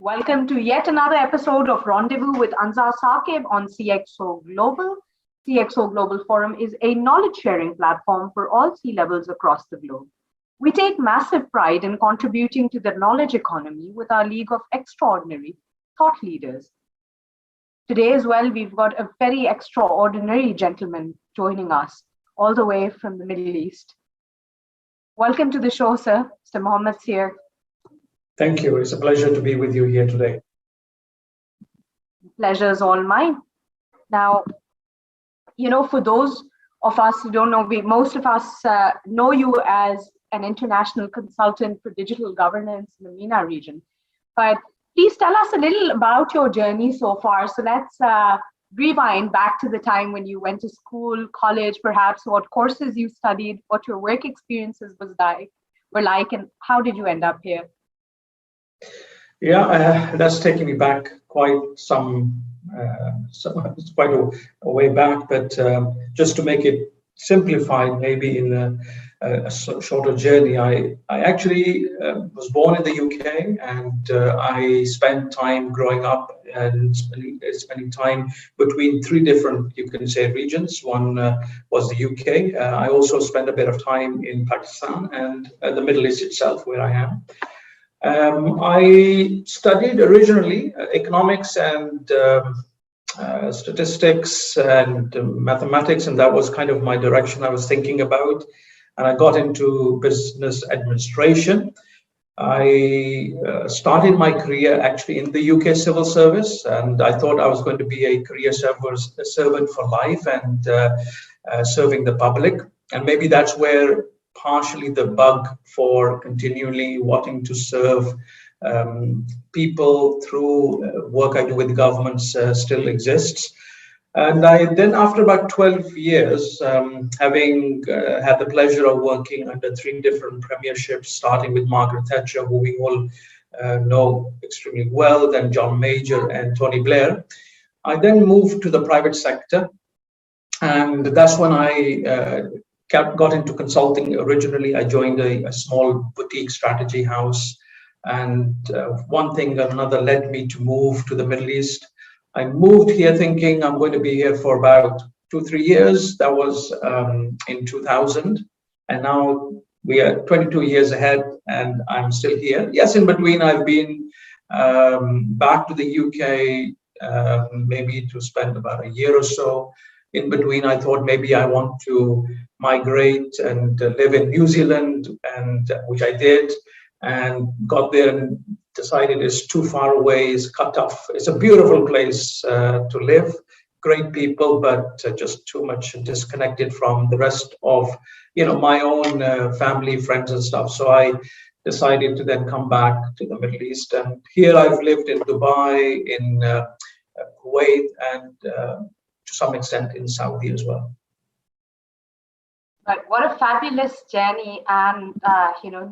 Welcome to yet another episode of Rendezvous with Anza Saqib on CxO Global. CxO Global Forum is a knowledge-sharing platform for all C-levels across the globe. We take massive pride in contributing to the knowledge economy with our league of extraordinary thought leaders. Today as well, we've got a very extraordinary gentleman joining us all the way from the Middle East. Welcome to the show, sir, Mr. Mohammad Sear. Thank you. It's a pleasure to be with you here today. Pleasure is all mine. Now, for those of us who don't know, most of us know you as an international consultant for digital governance in the MENA region. But please tell us a little about your journey so far. So let's rewind back to the time when you went to school, college, perhaps, what courses you studied, what your work experiences were like, and how did you end up here? Yeah, that's taking me back quite it's quite a way back, but just to make it simplified, maybe in a shorter journey, I actually was born in the UK, and I spent time growing up and spending time between three different, you can say, regions. One was the UK. I also spent a bit of time in Pakistan and the Middle East itself, where I am. I studied originally economics and statistics and mathematics, and that was kind of my direction I was thinking about. And I got into business administration. I started my career actually in the UK civil service, and I thought I was going to be a career servant for life and serving the public. And maybe that's where partially the bug for continually wanting to serve people through work I do with governments still exists. And I then, after about 12 years, having had the pleasure of working under three different premierships, starting with Margaret Thatcher, who we all know extremely well, then John Major and Tony Blair, I then moved to the private sector. And that's when I got into consulting. Originally, I joined a small boutique strategy house, and one thing and another led me to move to the Middle East. I moved here thinking I'm going to be here for about 2-3 years. That was in 2000, and now we are 22 years ahead, and I'm still here. Yes, in between I've been back to the UK, maybe to spend about a year or so. In between, I thought maybe I want to migrate and live in New Zealand, and which I did, and got there and decided it's too far away, it's cut off. It's a beautiful place to live, great people, but just too much disconnected from the rest of my own family, friends and stuff. So I decided to then come back to the Middle East, and here I've lived in Dubai, in Kuwait, and to some extent in Saudi as well. But what a fabulous journey, and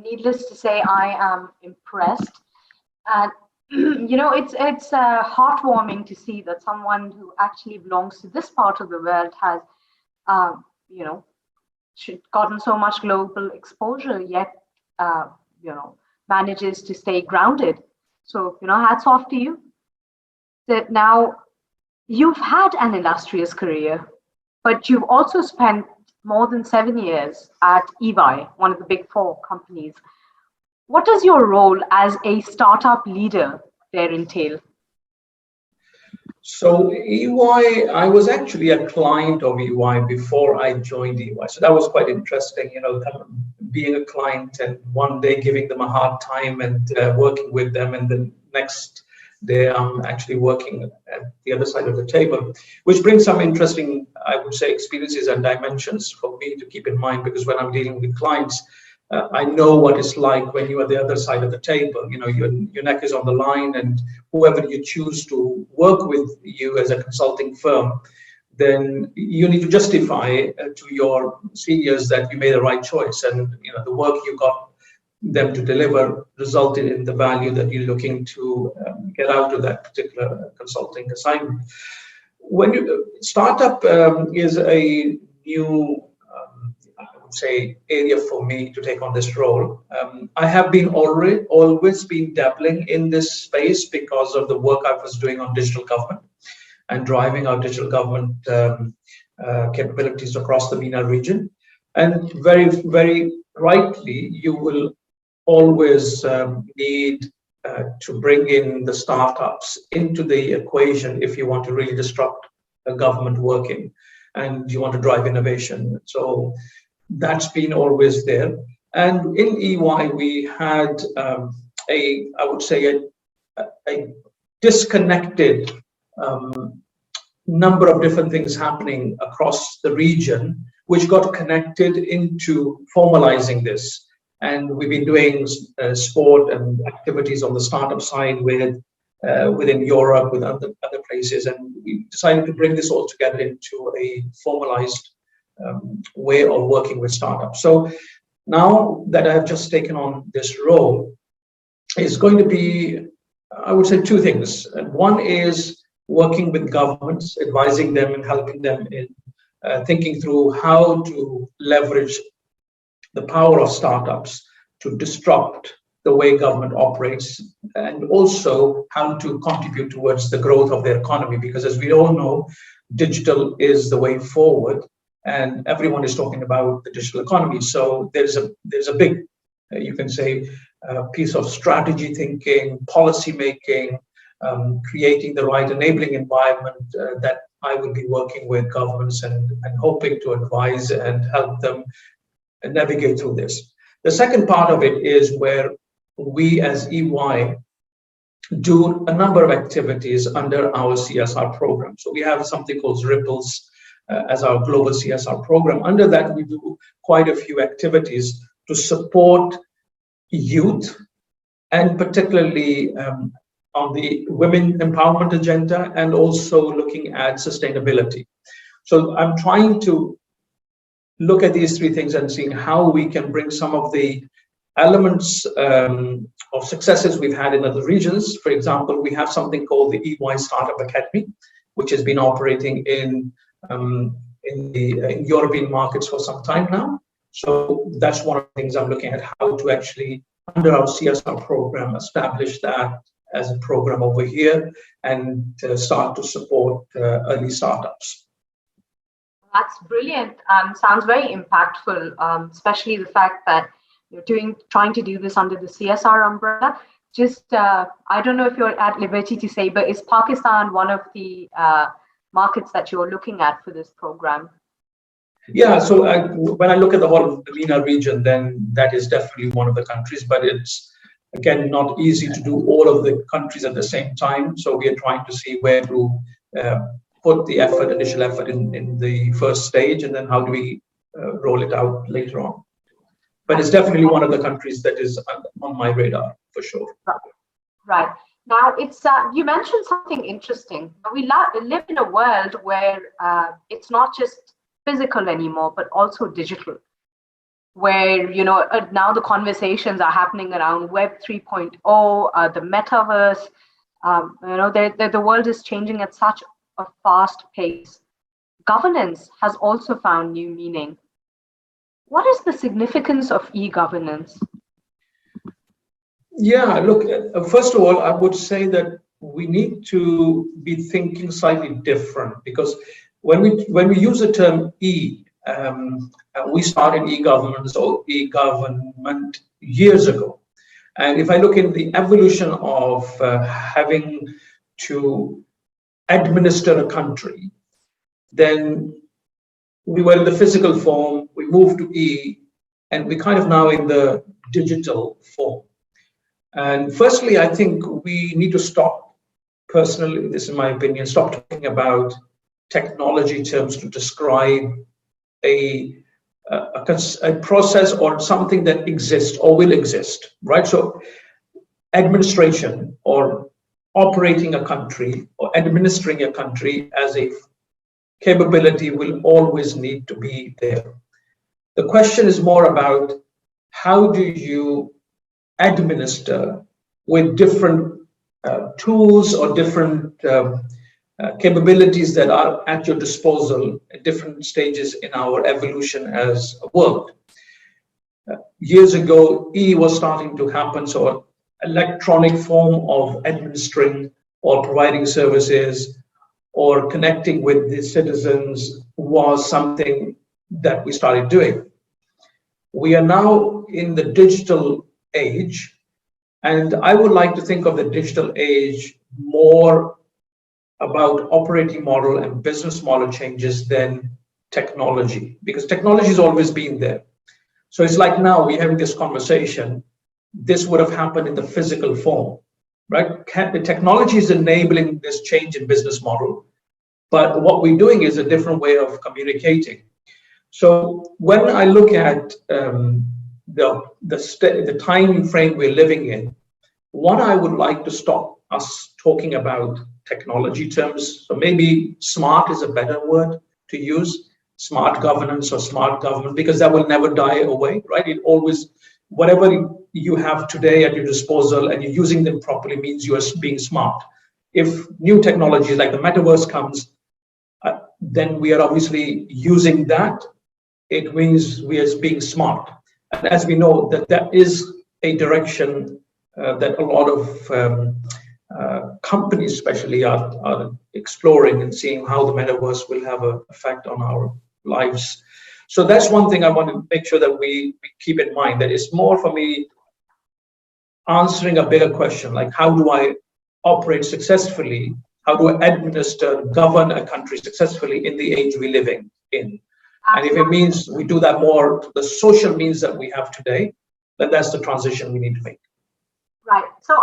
needless to say, I am impressed. And it's heartwarming to see that someone who actually belongs to this part of the world has, gotten so much global exposure, yet manages to stay grounded. So hats off to you. Now, you've had an illustrious career, but you've also spent more than 7 years at EY, one of the big four companies. What does your role as a startup leader there entail? So EY, I was actually a client of EY before I joined EY. So that was quite interesting, kind of being a client and one day giving them a hard time and working with them, and the next day I'm actually working at the other side of the table, which brings some interesting, I would say, experiences and dimensions for me to keep in mind, because when I'm dealing with clients, I know what it's like when you are the other side of the table. Your neck is on the line, and whoever you choose to work with you as a consulting firm, then you need to justify to your seniors that you made the right choice, and the work you got them to deliver resulted in the value that you're looking to get out of that particular consulting assignment. When startup is a new would say, area for me to take on this role. I have been always been dabbling in this space because of the work I was doing on digital government and driving our digital government capabilities across the MENA region. And very, very rightly, you will always need to bring in the startups into the equation if you want to really disrupt a government working and you want to drive innovation. So that's been always there. And in EY, we had I would say, a disconnected number of different things happening across the region, which got connected into formalizing this. And we've been doing sport and activities on the startup side within Europe, with other places, and we decided to bring this all together into a formalized way of working with startups. So now that I have just taken on this role, it's going to be, I would say, two things. One is working with governments, advising them and helping them in thinking through how to leverage the power of startups to disrupt the way government operates, and also how to contribute towards the growth of their economy. Because as we all know, digital is the way forward, and everyone is talking about the digital economy. So there's a big, you can say, piece of strategy thinking, policy making, creating the right enabling environment that I will be working with governments and hoping to advise and help them navigate through this. The second part of it is where we as EY do a number of activities under our CSR program. So we have something called Ripples as our global CSR program. Under that, we do quite a few activities to support youth, and particularly on the women empowerment agenda, and also looking at sustainability. So I'm trying to look at these three things and seeing how we can bring some of the elements of successes we've had in other regions. For example, we have something called the EY Startup Academy, which has been operating in European markets for some time now. So that's one of the things I'm looking at, how to actually, under our CSR program, establish that as a program over here and start to support early startups. That's brilliant. Sounds very impactful, especially the fact that you're trying to do this under the CSR umbrella. Just, I don't know if you're at liberty to say, but is Pakistan one of the markets that you're looking at for this program? Yeah, so when I look at the whole of the MENA region, then that is definitely one of the countries, but it's, again, not easy to do all of the countries at the same time. So we are trying to see where to put the initial effort in the first stage, and then how do we roll it out later on. But it's definitely one of the countries that is on my radar, for sure. Right. Now, it's you mentioned something interesting. We live in a world where it's not just physical anymore, but also digital, where, now the conversations are happening around Web 3.0, the Metaverse. The world is changing at such a fast pace. Governance has also found new meaning. What is the significance of e-governance? Yeah, look, first of all, I would say that we need to be thinking slightly different, because when we use the term we started e-governance or e-government years ago. And if I look in the evolution of having to administer a country, then we were in the physical form, we moved to E, and we kind of now in the digital form. And firstly, I think we need to stop, personally, this is my opinion, stop talking about technology terms to describe a process or something that exists or will exist, right? So administration or operating a country or administering a country as a capability will always need to be there. The question is more about how do you administer with different tools or different capabilities that are at your disposal at different stages in our evolution as a world. Years ago, E was starting to happen, so electronic form of administering or providing services or connecting with the citizens was something that we started doing. We are now in the digital age, and I would like to think of the digital age more about operating model and business model changes than technology, because technology has always been there. So it's like now we're having this conversation, this would have happened in the physical form, right? The technology is enabling this change in business model, but what we're doing is a different way of communicating. So when I look at the time frame we're living in, one, I would like to stop us talking about technology terms. So maybe smart is a better word to use, smart governance or smart government, because that will never die away, right? It always, whatever you have today at your disposal and you're using them properly means you are being smart. If new technologies like the metaverse comes, then we are obviously using that. It means we are being smart. And as we know, that is a direction that a lot of companies especially are exploring and seeing how the metaverse will have an effect on our lives. So that's one thing I want to make sure that we keep in mind, that it's more for me answering a bigger question, like how do I operate successfully? How do I administer, govern a country successfully in the age we're living in? And if it means we do that more to the social means that we have today, then that's the transition we need to make. Right. So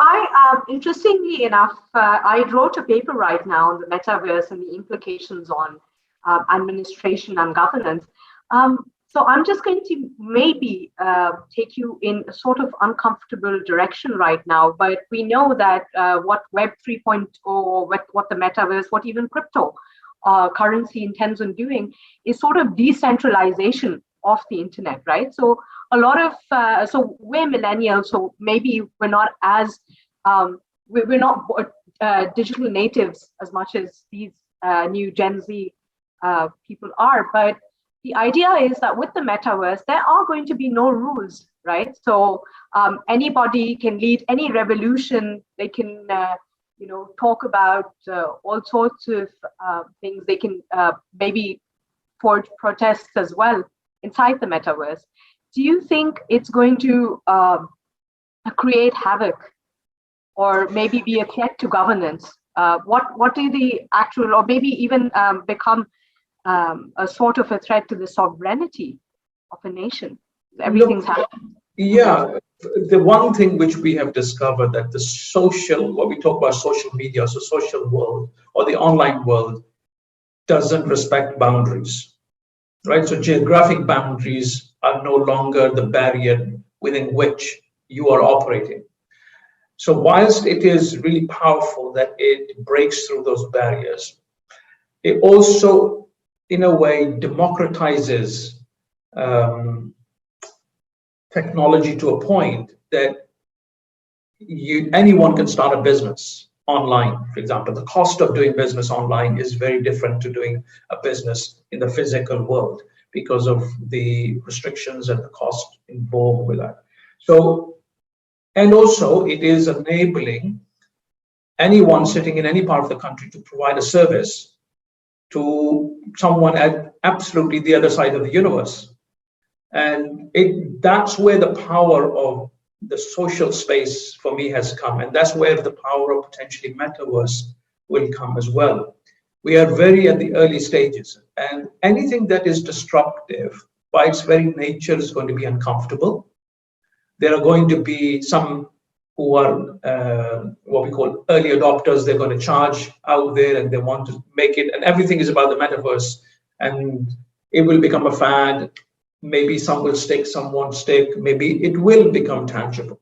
interestingly enough, I wrote a paper right now on the metaverse and the implications on administration and governance. So I'm just going to maybe take you in a sort of uncomfortable direction right now, but we know that what Web 3.0, what the metaverse, what even crypto currency intends on doing is sort of decentralization of the internet, right? So a lot of, so we're millennials, so maybe we're not as, we're not digital natives as much as these new Gen Z people are, but the idea is that with the metaverse, there are going to be no rules, right? So anybody can lead any revolution. They can, talk about all sorts of things. They can maybe forge protests as well inside the metaverse. Do you think it's going to create havoc or maybe be a threat to governance? What do the actual, or maybe even become a sort of a threat to the sovereignty of a nation? Everything's happening. Yeah, the one thing which we have discovered that the social, what we talk about social media, so social world or the online world doesn't respect boundaries, right? So geographic boundaries are no longer the barrier within which you are operating. So whilst it is really powerful that it breaks through those barriers, it also, in a way, democratizes technology to a point that anyone can start a business online. For example, the cost of doing business online is very different to doing a business in the physical world because of the restrictions and the cost involved with that. So, and also it is enabling anyone sitting in any part of the country to provide a service to someone at absolutely the other side of the universe. And that's where the power of the social space for me has come. And that's where the power of potentially metaverse will come as well. We are very at the early stages, and anything that is disruptive by its very nature is going to be uncomfortable. There are going to be some who are what we call early adopters. They're going to charge out there and they want to make it, and everything is about the metaverse, and it will become a fad. Maybe some will stick, some won't stick. Maybe it will become tangible.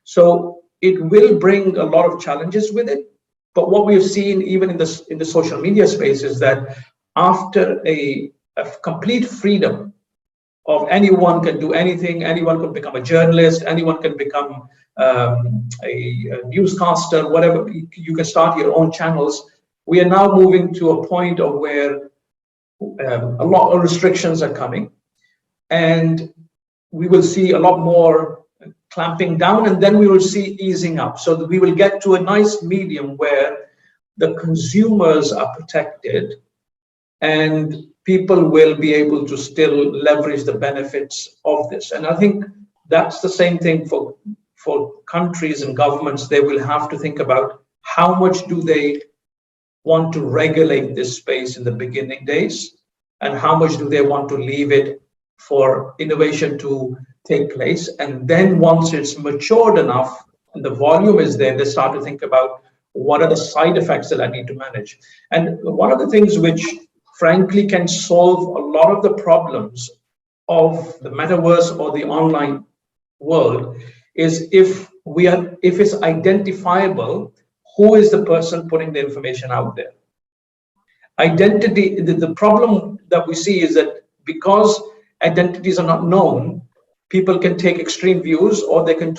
So it will bring a lot of challenges with it. But what we've seen even in the social media space is that after a complete freedom of anyone can do anything, anyone can become a journalist, anyone can become a newscaster, whatever, you can start your own channels. We are now moving to a point of where a lot of restrictions are coming. And we will see a lot more clamping down, and then we will see easing up, so that we will get to a nice medium where the consumers are protected and people will be able to still leverage the benefits of this. And I think that's the same thing for countries and governments. They will have to think about how much do they want to regulate this space in the beginning days, and how much do they want to leave it for innovation to take place. And then once it's matured enough and the volume is there, they start to think about what are the side effects that I need to manage. And one of the things which frankly can solve a lot of the problems of the metaverse or the online world is if it's identifiable who is the person putting the information out there. Identity, the problem that we see is that because identities are not known, people can take extreme views, or they can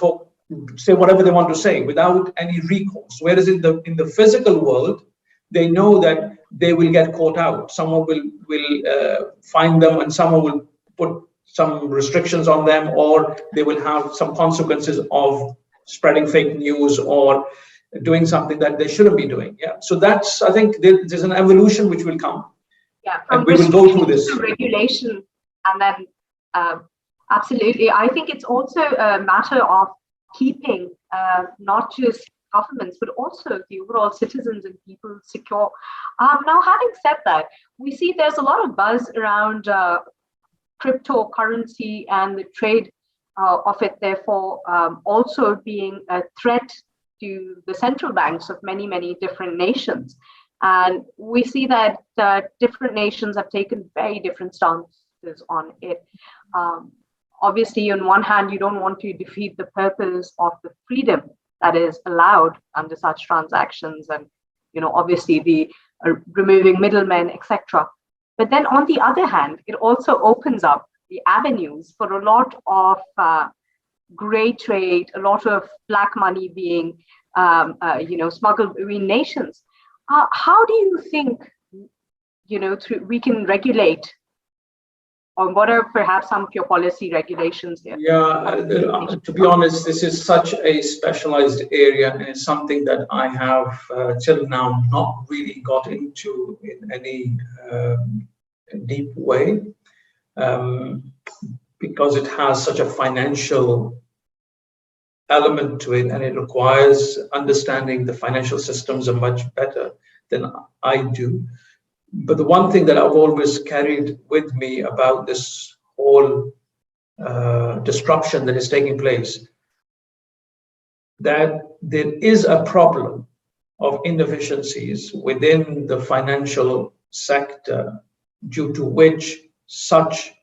say whatever they want to say without any recourse. Whereas in the physical world, they know that they will get caught out. Someone will find them, and someone will put some restrictions on them, or they will have some consequences of spreading fake news or doing something that they shouldn't be doing. Yeah. So that's, I think there's an evolution which will come. Yeah. And we will go through this. Regulation, and then absolutely. I think it's also a matter of keeping not just governments, but also the overall citizens and people secure. Now, having said that, we see there's a lot of buzz around cryptocurrency and the trade of it, therefore also being a threat to the central banks of many, many different nations. And we see that different nations have taken very different stances on it. Obviously, on one hand, you don't want to defeat the purpose of the freedom that is allowed under such transactions, and obviously the removing middlemen, etc. But then on the other hand, it also opens up the avenues for a lot of gray trade, a lot of black money being smuggled between nations. How do you think we can regulate, or what are perhaps some of your policy regulations here? Yeah, to be honest, this is such a specialized area, and it's something that I have till now not really got into in any deep way, because it has such a financial element to it, and it requires understanding the financial systems are much better than I do. But the one thing that I've always carried with me about this whole disruption that is taking place, that there is a problem of inefficiencies within the financial sector, due to which such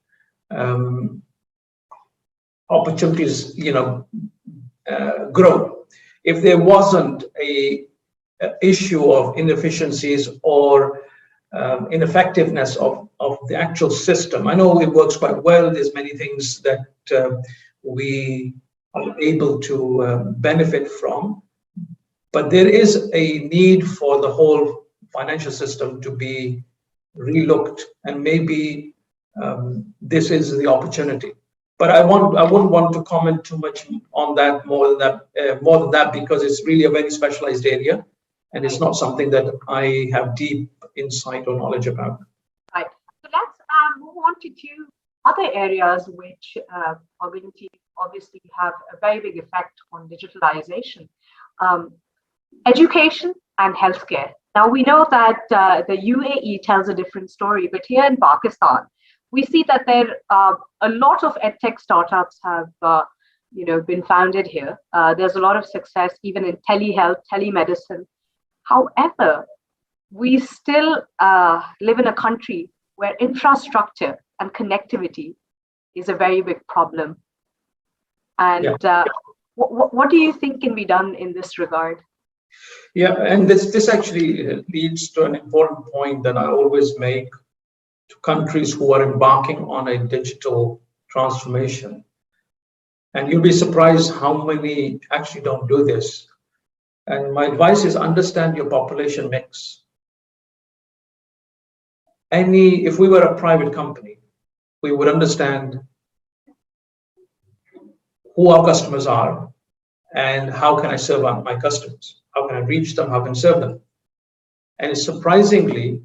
opportunities grow. If there wasn't a issue of inefficiencies or ineffectiveness of the actual system, I know it works quite well. There's many things that we are able to benefit from, but there is a need for the whole financial system to be relooked, and maybe this is the opportunity. But I wouldn't want to comment too much on that more than that, because it's really a very specialized area, and it's not something that I have deep insight or knowledge about. Right. So let's move on to two other areas which are going to obviously have a very big effect on digitalization: education and healthcare. Now, we know that the UAE tells a different story, but here in Pakistan, we see that there are a lot of edtech startups have been founded here. There's a lot of success even in telehealth, telemedicine. However, we still live in a country where infrastructure and connectivity is a very big problem. And what do you think can be done in this regard? Yeah, and this actually leads to an important point that I always make to countries who are embarking on a digital transformation. And you'll be surprised how many actually don't do this. And my advice is understand your population mix. If we were a private company, we would understand who our customers are and how can I serve my customers? How can I reach them? How can I serve them? And surprisingly,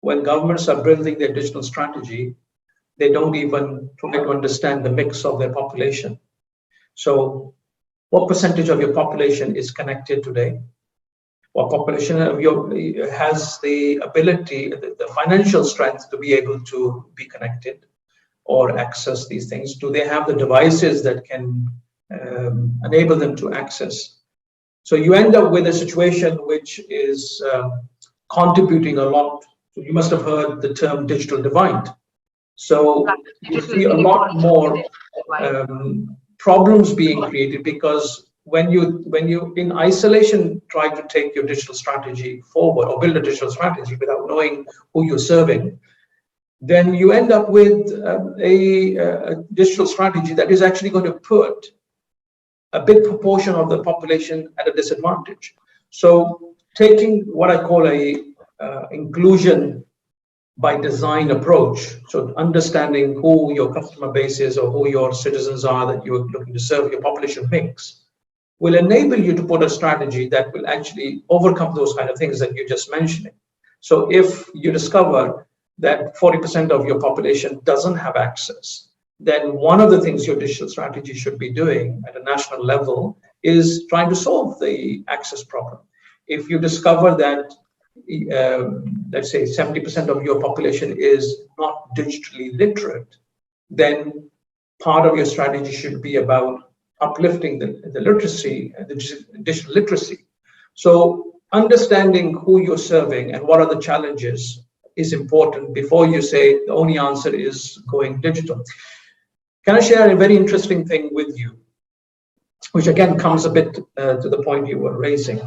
when governments are building their digital strategy, they don't even try to understand the mix of their population. So what percentage of your population is connected today? What population of has the ability, the financial strength to be able to be connected or access these things? Do they have the devices that can enable them to access? So you end up with a situation which is contributing a lot. You must have heard the term digital divide. So you see a lot more problems being created, because when you in isolation try to take your digital strategy forward or build a digital strategy without knowing who you're serving, then you end up with a digital strategy that is actually going to put a big proportion of the population at a disadvantage. So taking what I call a inclusion by design approach, so understanding who your customer base is or who your citizens are that you're looking to serve, your population mix, will enable you to put a strategy that will actually overcome those kind of things that you're just mentioning. So if you discover that 40% of your population doesn't have access, then one of the things your digital strategy should be doing at a national level is trying to solve the access problem. If you discover that let's say 70% of your population is not digitally literate, then part of your strategy should be about uplifting the literacy, the digital literacy. So understanding who you're serving and what are the challenges is important before you say the only answer is going digital. Can I share a very interesting thing with you, which again comes a bit to the point you were raising?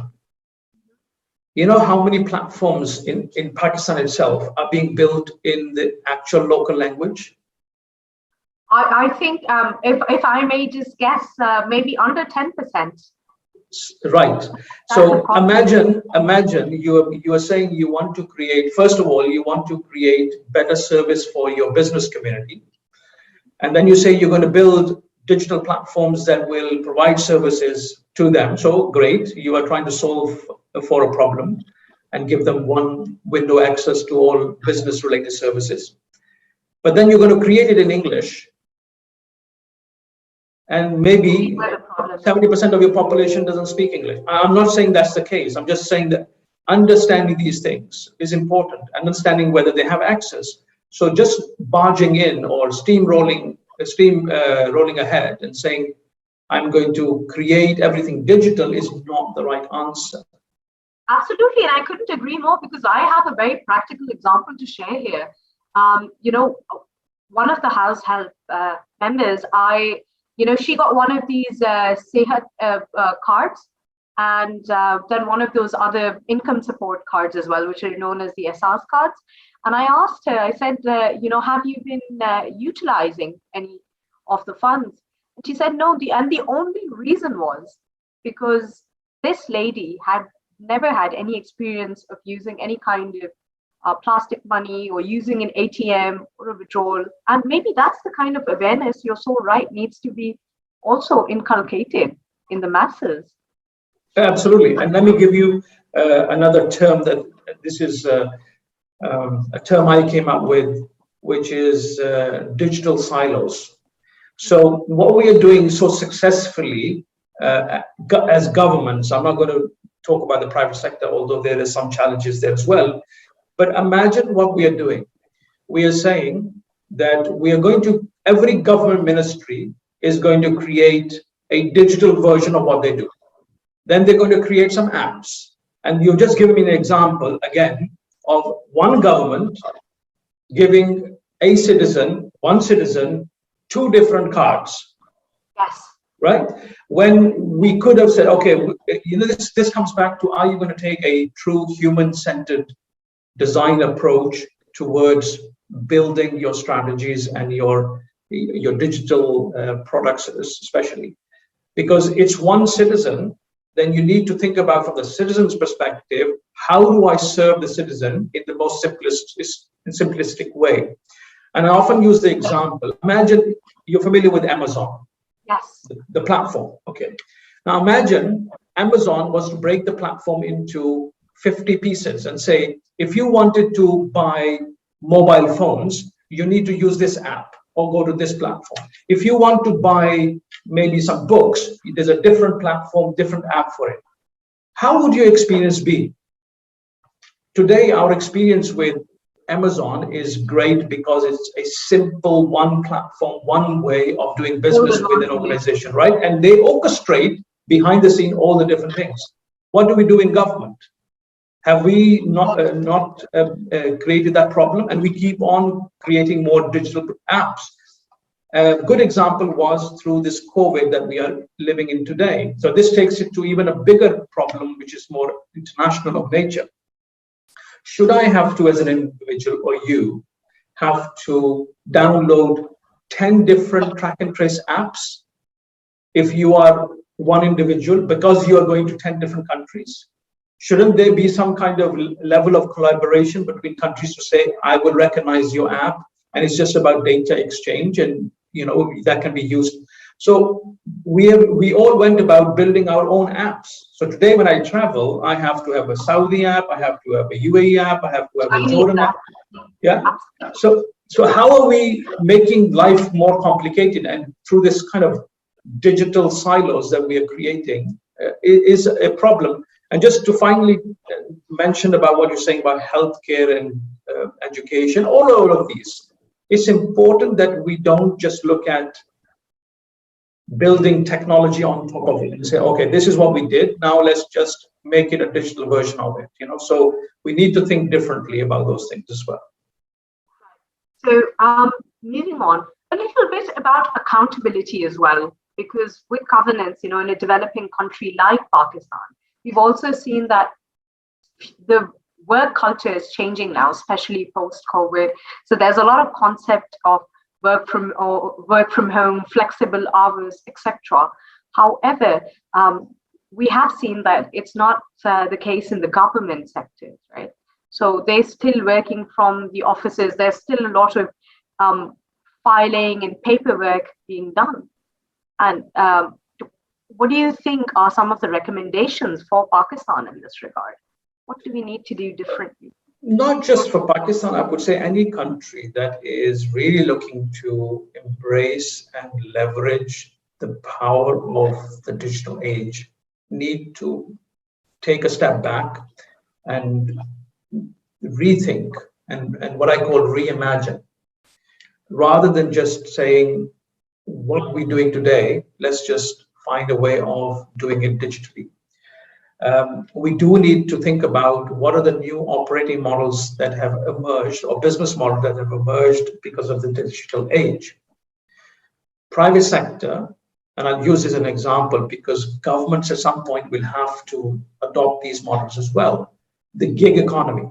You know how many platforms in Pakistan itself are being built in the actual local language? I think, if I may just guess, maybe under 10%. Right. So imagine you are saying you want to create, first of all, you want to create better service for your business community. And then you say you're going to build digital platforms that will provide services to them. So great, you are trying to solve for a problem and give them one window access to all business related services. But then you're going to create it in English. And maybe 70% of your population doesn't speak English. I'm not saying that's the case. I'm just saying that understanding these things is important, understanding whether they have access. So just barging in or rolling ahead and saying, I'm going to create everything digital is not the right answer. Absolutely, and I couldn't agree more, because I have a very practical example to share here. You know, one of the house help members, she got one of these Sehat cards, and then one of those other income support cards as well, which are known as the SRS cards. And I asked her, I said, have you been utilizing any of the funds? And she said, no. And the only reason was because this lady had never had any experience of using any kind of plastic money or using an ATM or a withdrawal. And maybe that's the kind of awareness, you're so right, needs to be also inculcated in the masses. Absolutely. And let me give you another term that this is a term I came up with, which is digital silos. So what we are doing so successfully as governments, I'm not going to talk about the private sector, although there are some challenges there as well. But imagine what we are doing. We are saying that we are going to, every government ministry is going to create a digital version of what they do. Then they're going to create some apps. And you've just given me an example, again, of one government giving one citizen, two different cards. Yes. Right? When we could have said, okay, this comes back to, are you going to take a true human-centered design approach towards building your strategies and your digital products especially? Because it's one citizen, then you need to think about, from the citizen's perspective, how do I serve the citizen in the most simplistic way? And I often use the example, imagine you're familiar with Amazon. Yes. The platform. Okay. Now imagine Amazon was to break the platform into 50 pieces and say, if you wanted to buy mobile phones, you need to use this app or go to this platform. If you want to buy maybe some books, there's a different platform, different app for it. How would your experience be? Today, our experience with Amazon is great because it's a simple one platform, one way of doing business with an organization, right? And they orchestrate behind the scene all the different things. What do we do in government? Have we not created that problem? And we keep on creating more digital apps. A good example was through this COVID that we are living in today. So this takes it to even a bigger problem, which is more international of nature. Should I have to, as an individual, or you, have to download 10 different track and trace apps if you are one individual because you are going to 10 different countries? Shouldn't there be some kind of level of collaboration between countries to say, I will recognize your app, and it's just about data exchange, and that can be used. So we all went about building our own apps. So today when I travel, I have to have a Saudi app, I have to have a UAE app, I have to have a Jordan app. Yeah. So how are we making life more complicated? And through this kind of digital silos that we are creating is a problem. And just to finally mention about what you're saying about healthcare and education, all of these, it's important that we don't just look at building technology on top of it and say, okay, this is what we did, now let's just make it a digital version of it. So we need to think differently about those things as well. So moving on a little bit about accountability as well, because with governance, in a developing country like Pakistan, we've also seen that the work culture is changing now, especially post-COVID. So there's a lot of concept of work from home, flexible hours, etc. However, we have seen that it's not the case in the government sectors, right? So they're still working from the offices. There's still a lot of filing and paperwork being done. And what do you think are some of the recommendations for Pakistan in this regard? What do we need to do differently? Not just for Pakistan, I would say any country that is really looking to embrace and leverage the power of the digital age need to take a step back and rethink and what I call reimagine. Rather than just saying, what we're doing today, let's just find a way of doing it digitally. We do need to think about what are the new operating models that have emerged or business models that have emerged because of the digital age. Private sector, and I'll use this as an example because governments at some point will have to adopt these models as well. The gig economy,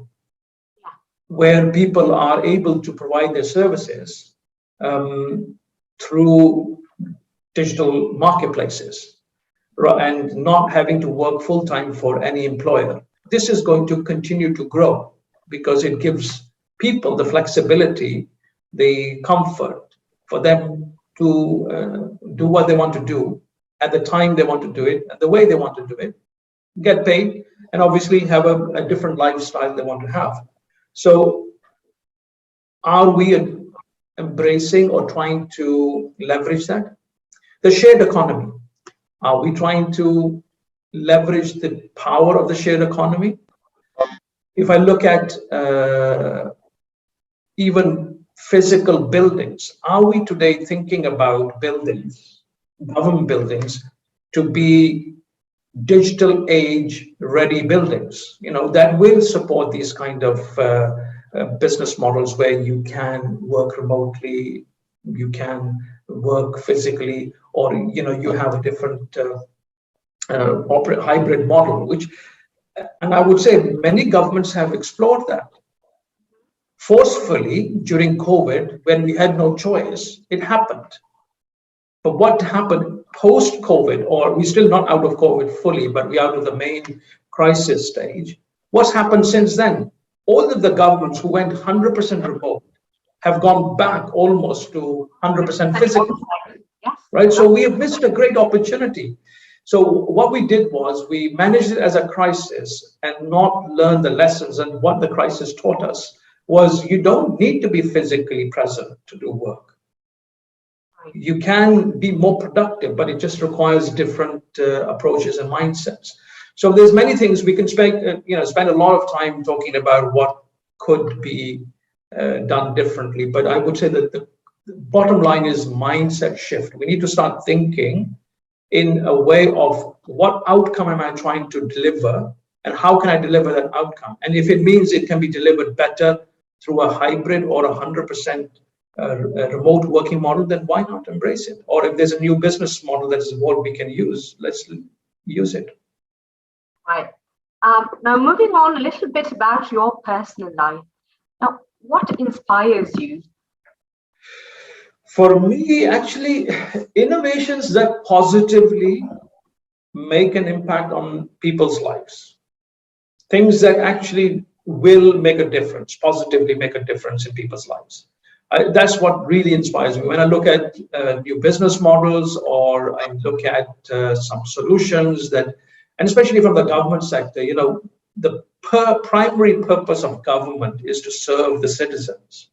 where people are able to provide their services through digital marketplaces and not having to work full-time for any employer. This is going to continue to grow because it gives people the flexibility, the comfort for them to do what they want to do at the time they want to do it and the way they want to do it, get paid, and obviously have a different lifestyle they want to have. So are we embracing or trying to leverage that? The shared economy. Are we trying to leverage the power of the shared economy? If I look at even physical buildings, are we today thinking about buildings, government buildings, to be digital age ready buildings, that will support these kind of business models where you can work remotely, you can work physically, or you have a different hybrid model, and I would say many governments have explored that forcefully during COVID when we had no choice. It happened. But what happened post-COVID, or we're still not out of COVID fully, but we're out of the main crisis stage. What's happened since then? All of the governments who went 100% remote have gone back almost to 100% physical. right? So we have missed a great opportunity. So what we did was we managed it as a crisis and not learn the lessons. And what the crisis taught us was you don't need to be physically present to do work. You can be more productive, but it just requires different approaches and mindsets. So there's many things we can spend a lot of time talking about what could be done differently. But I would say that the bottom line is mindset shift. We need to start thinking in a way of what outcome am I trying to deliver and how can I deliver that outcome? And if it means it can be delivered better through a hybrid or 100% a remote working model, then why not embrace it? Or if there's a new business model that is what we can use, let's use it. Right. Now, moving on a little bit about your personal life. Now, what inspires you? For me, actually, innovations that positively make an impact on people's lives. Things that actually will make a difference, positively make a difference in people's lives. That's what really inspires me. When I look at new business models, or I look at some solutions that, and especially from the government sector, the primary purpose of government is to serve the citizens.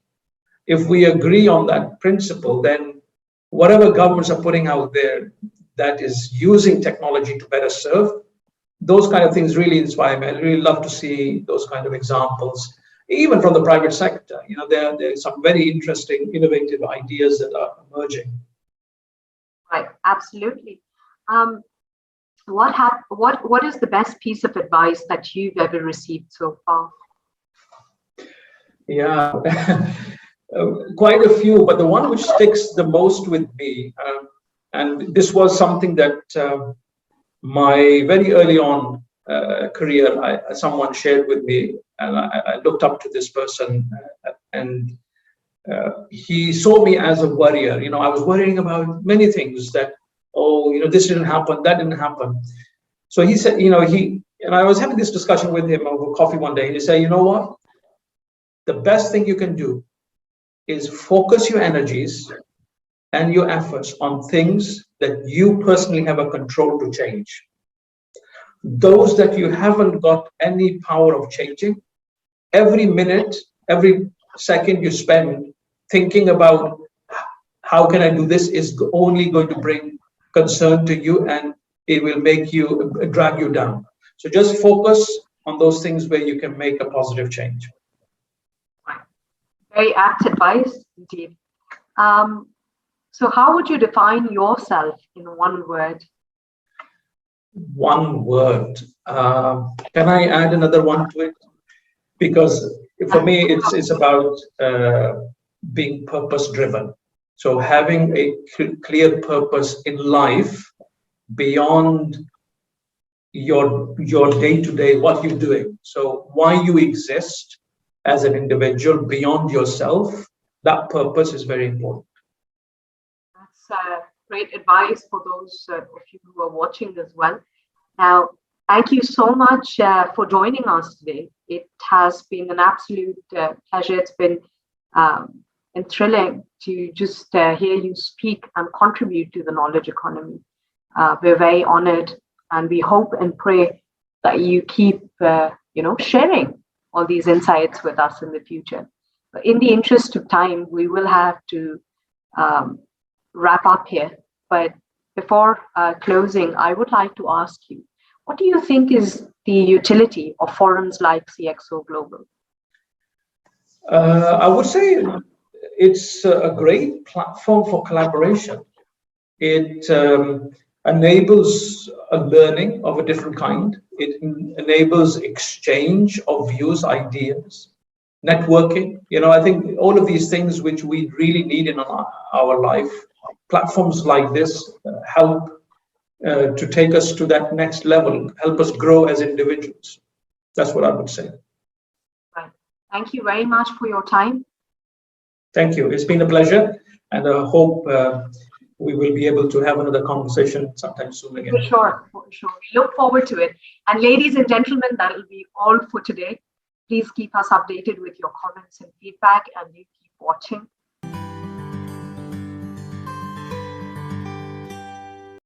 If we agree on that principle, then whatever governments are putting out there that is using technology to better serve, those kind of things really inspire me. I really love to see those kind of examples. Even from the private sector, there are some very interesting, innovative ideas that are emerging. Right, absolutely. What is the best piece of advice that you've ever received so far? Yeah, quite a few, but the one which sticks the most with me, and this was something that my very early on career, someone shared with me, and I looked up to this person, and he saw me as a worrier. I was worrying about many things that, this didn't happen, that didn't happen. So he said, and I was having this discussion with him over coffee one day, and he said, you know what? The best thing you can do is focus your energies and your efforts on things that you personally have a control to change. Those that you haven't got any power of changing, every minute, every second you spend thinking about how can I do this is only going to bring concern to you, and it will make you, drag you down. So just focus on those things where you can make a positive change. Very apt advice indeed. So how would you define yourself in one word? One word. Can I add another one to it? Because for me, it's about being purpose-driven. So having a clear purpose in life beyond your day-to-day, what you're doing. So why you exist as an individual beyond yourself, that purpose is very important. That's great advice for those of you who are watching as well. Now, thank you so much for joining us today. It has been an absolute pleasure. It's been thrilling to just hear you speak and contribute to the knowledge economy. We're very honored, and we hope and pray that you keep, sharing all these insights with us in the future. But in the interest of time, we will have to wrap up here. But before closing, I would like to ask you, what do you think is the utility of forums like CxO Global? I would say it's a great platform for collaboration. It enables a learning of a different kind. It enables exchange of views, ideas, networking. I think all of these things which we really need in our life, platforms like this help to take us to that next level, help us grow as individuals. That's what I would say. Right. Thank you very much for your time. Thank you. It's been a pleasure, and I hope we will be able to have another conversation sometime soon again. For sure. We look forward to it. And ladies and gentlemen, that will be all for today. Please keep us updated with your comments and feedback, and you keep watching